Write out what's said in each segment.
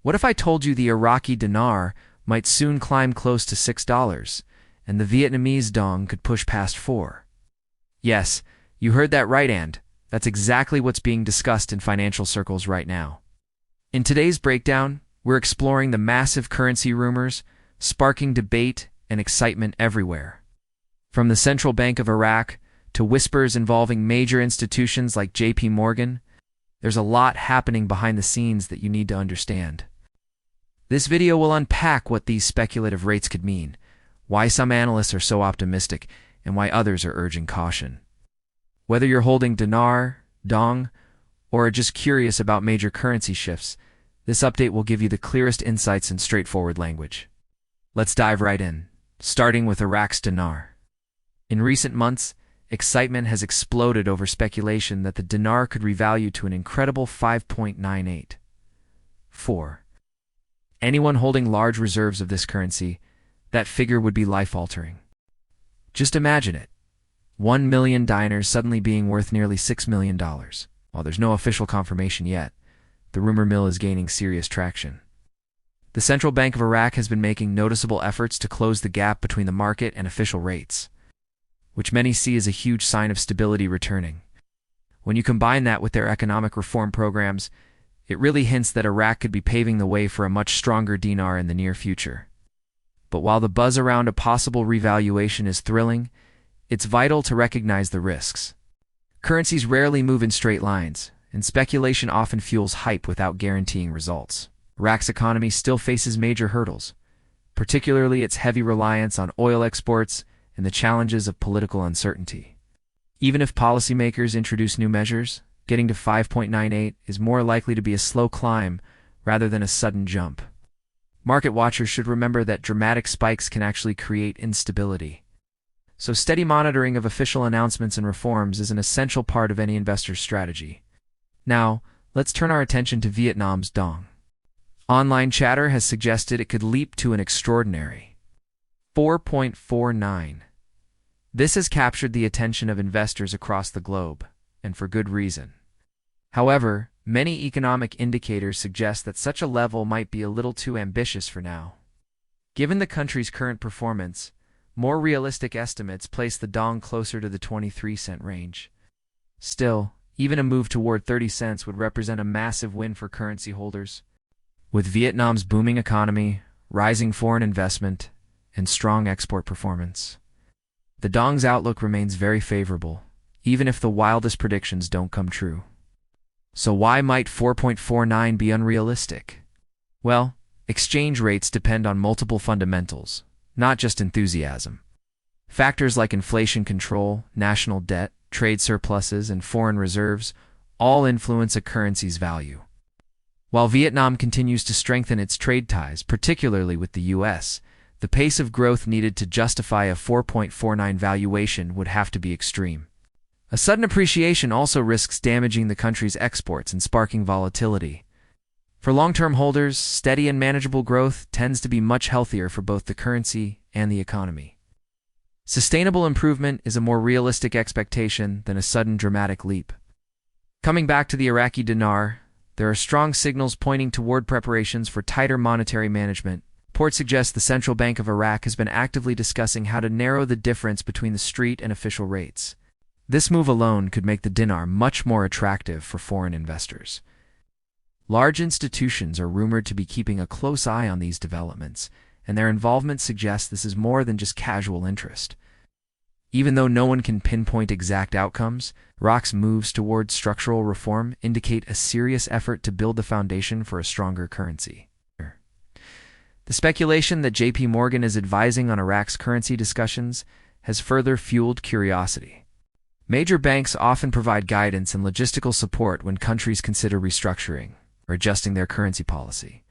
What if I told you the Iraqi dinar might soon climb close to $6, and the Vietnamese Dong could push past 4? Yes, you heard that right, and that's exactly what's being discussed in financial circles right now. In today's breakdown, we're exploring the massive currency rumors, sparking debate and excitement everywhere. From the Central Bank of Iraq to whispers involving major institutions like JP Morgan, there's a lot happening behind the scenes that you need to understand. This video will unpack what these speculative rates could mean, why some analysts are so optimistic, and why others are urging caution. Whether you're holding Dinar, Dong, or are just curious about major currency shifts, this update will give you the clearest insights in straightforward language. Let's dive right in, starting with Iraq's dinar. In recent months, excitement has exploded over speculation that the dinar could revalue to an incredible 5.98. 4. Anyone holding large reserves of this currency, that figure would be life-altering. Just imagine it. 1 million dinars suddenly being worth nearly $6 million. While there's no official confirmation yet, the rumor mill is gaining serious traction. The Central Bank of Iraq has been making noticeable efforts to close the gap between the market and official rates, which many see as a huge sign of stability returning. When you combine that with their economic reform programs, it really hints that Iraq could be paving the way for a much stronger dinar in the near future. But while the buzz around a possible revaluation is thrilling, it's vital to recognize the risks. Currencies rarely move in straight lines, and speculation often fuels hype without guaranteeing results. Iraq's economy still faces major hurdles, particularly its heavy reliance on oil exports and the challenges of political uncertainty. Even if policymakers introduce new measures, getting to 5.98 is more likely to be a slow climb rather than a sudden jump. Market watchers should remember that dramatic spikes can actually create instability. So steady monitoring of official announcements and reforms is an essential part of any investor's strategy. Now, let's turn our attention to Vietnam's Dong. Online chatter has suggested it could leap to an extraordinary 4.49. This has captured the attention of investors across the globe, and for good reason. However, many economic indicators suggest that such a level might be a little too ambitious for now. Given the country's current performance, more realistic estimates place the Dong closer to the 23-cent range. Still, even a move toward 30 cents would represent a massive win for currency holders. With Vietnam's booming economy, rising foreign investment, and strong export performance, the Dong's outlook remains very favorable, even if the wildest predictions don't come true. So why might 4.49 be unrealistic? Well, exchange rates depend on multiple fundamentals, not just enthusiasm. Factors like inflation control, national debt, trade surpluses, and foreign reserves all influence a currency's value. While Vietnam continues to strengthen its trade ties, particularly with the U.S., the pace of growth needed to justify a 4.49 valuation would have to be extreme. A sudden appreciation also risks damaging the country's exports and sparking volatility. For long-term holders, steady and manageable growth tends to be much healthier for both the currency and the economy. Sustainable improvement is a more realistic expectation than a sudden dramatic leap. Coming back to the Iraqi dinar, there are strong signals pointing toward preparations for tighter monetary management. Reports suggest the Central Bank of Iraq has been actively discussing how to narrow the difference between the street and official rates. This move alone could make the dinar much more attractive for foreign investors. Large institutions are rumored to be keeping a close eye on these developments, and their involvement suggests this is more than just casual interest. Even though no one can pinpoint exact outcomes, Iraq's moves towards structural reform indicate a serious effort to build the foundation for a stronger currency. The speculation that JP Morgan is advising on Iraq's currency discussions has further fueled curiosity. Major banks often provide guidance and logistical support when countries consider restructuring or adjusting their currency policy.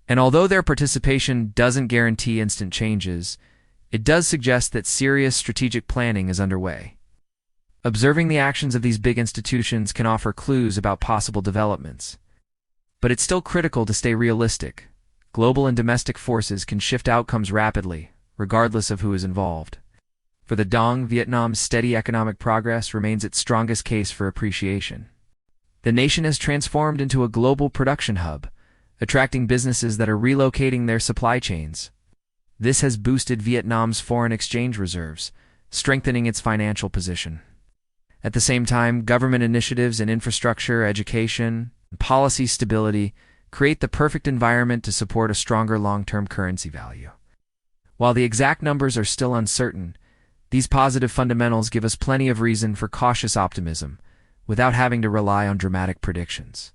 And although their participation doesn't guarantee instant changes, it does suggest that serious strategic planning is underway. Observing the actions of these big institutions can offer clues about possible developments. But it's still critical to stay realistic. Global and domestic forces can shift outcomes rapidly, regardless of who is involved. For the Dong, Vietnam's steady economic progress remains its strongest case for appreciation. The nation has transformed into a global production hub, attracting businesses that are relocating their supply chains. This has boosted Vietnam's foreign exchange reserves, strengthening its financial position. At the same time, government initiatives in infrastructure, education, and policy stability create the perfect environment to support a stronger long-term currency value. While the exact numbers are still uncertain, these positive fundamentals give us plenty of reason for cautious optimism, without having to rely on dramatic predictions.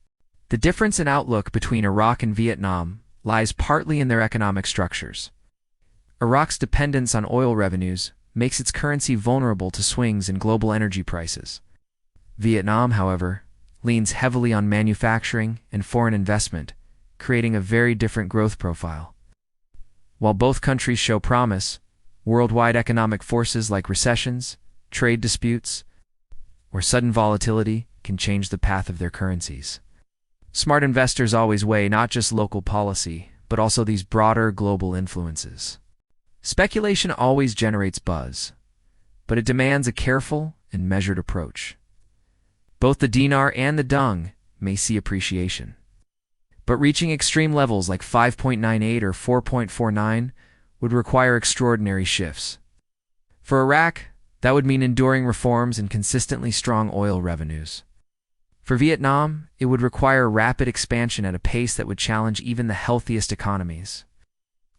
The difference in outlook between Iraq and Vietnam lies partly in their economic structures. Iraq's dependence on oil revenues makes its currency vulnerable to swings in global energy prices. Vietnam, however, leans heavily on manufacturing and foreign investment, creating a very different growth profile. While both countries show promise, worldwide economic forces like recessions, trade disputes, or sudden volatility can change the path of their currencies. Smart investors always weigh not just local policy, but also these broader global influences. Speculation always generates buzz, but it demands a careful and measured approach. Both the dinar and the dong may see appreciation, but reaching extreme levels like 5.98 or 4.49 would require extraordinary shifts. For Iraq, that would mean enduring reforms and consistently strong oil revenues. For Vietnam, it would require rapid expansion at a pace that would challenge even the healthiest economies.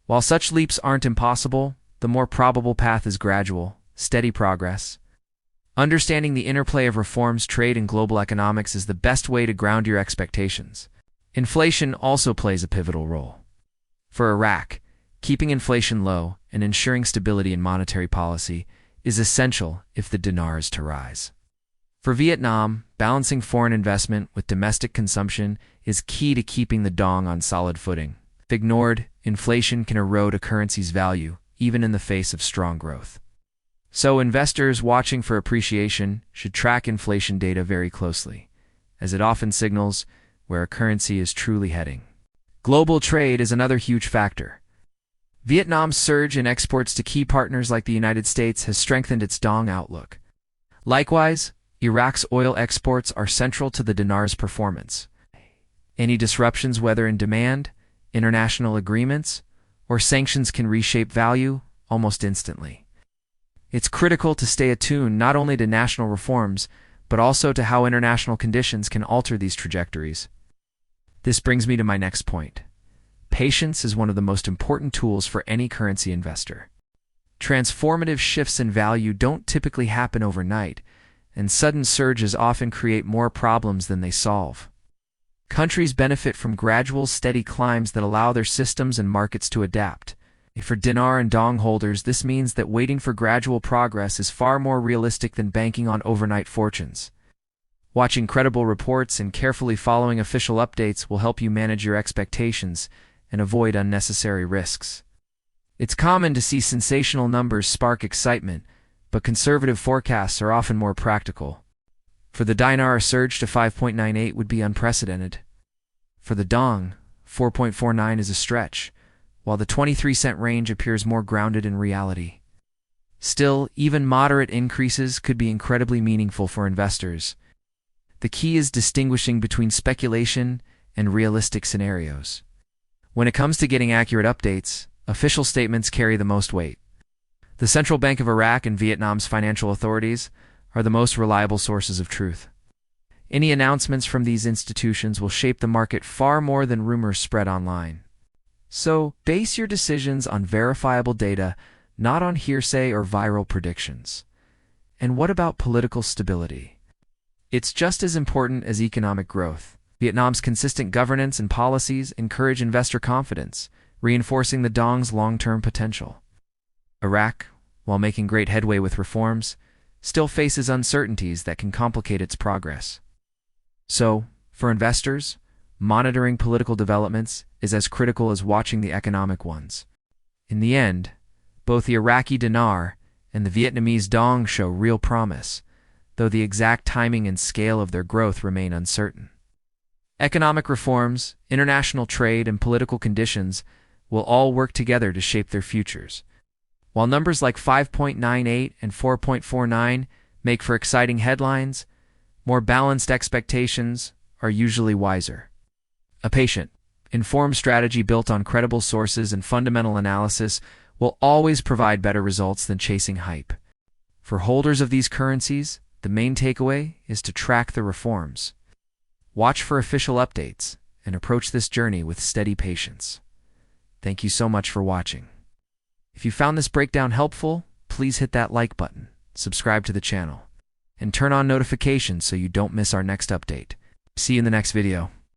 While such leaps aren't impossible, the more probable path is gradual, steady progress. Understanding the interplay of reforms, trade, and global economics is the best way to ground your expectations. Inflation also plays a pivotal role. For Iraq, keeping inflation low and ensuring stability in monetary policy is essential if the dinar is to rise. For Vietnam, balancing foreign investment with domestic consumption is key to keeping the dong on solid footing. If ignored, inflation can erode a currency's value, even in the face of strong growth. So investors watching for appreciation should track inflation data very closely, as it often signals where a currency is truly heading. Global trade is another huge factor. Vietnam's surge in exports to key partners like the United States has strengthened its dong outlook. Likewise, Iraq's oil exports are central to the dinar's performance. Any disruptions, whether in demand, international agreements, or sanctions, can reshape value almost instantly. It's critical to stay attuned not only to national reforms, but also to how international conditions can alter these trajectories. This brings me to my next point. Patience is one of the most important tools for any currency investor. Transformative shifts in value don't typically happen overnight, and sudden surges often create more problems than they solve. Countries benefit from gradual, steady climbs that allow their systems and markets to adapt. For dinar and dong holders, this means that waiting for gradual progress is far more realistic than banking on overnight fortunes. Watching credible reports and carefully following official updates will help you manage your expectations and avoid unnecessary risks. It's common to see sensational numbers spark excitement, but conservative forecasts are often more practical. For the dinar, a surge to 5.98 would be unprecedented. For the dong, 4.49 is a stretch, while the 23-cent range appears more grounded in reality. Still, even moderate increases could be incredibly meaningful for investors. The key is distinguishing between speculation and realistic scenarios. When it comes to getting accurate updates, official statements carry the most weight. The Central Bank of Iraq and Vietnam's financial authorities are the most reliable sources of truth. Any announcements from these institutions will shape the market far more than rumors spread online. So, base your decisions on verifiable data, not on hearsay or viral predictions. And what about political stability? It's just as important as economic growth. Vietnam's consistent governance and policies encourage investor confidence, reinforcing the dong's long-term potential. Iraq, while making great headway with reforms, still faces uncertainties that can complicate its progress. So, for investors, monitoring political developments is as critical as watching the economic ones. In the end, both the Iraqi dinar and the Vietnamese dong show real promise, though the exact timing and scale of their growth remain uncertain. Economic reforms, international trade, and political conditions will all work together to shape their futures. While numbers like 5.98 and 4.49 make for exciting headlines, more balanced expectations are usually wiser. A patient Informed strategy built on credible sources and fundamental analysis will always provide better results than chasing hype. For holders of these currencies, the main takeaway is to track the reforms. Watch for official updates and approach this journey with steady patience. Thank you so much for watching. If you found this breakdown helpful, please hit that like button, subscribe to the channel, and turn on notifications so you don't miss our next update. See you in the next video.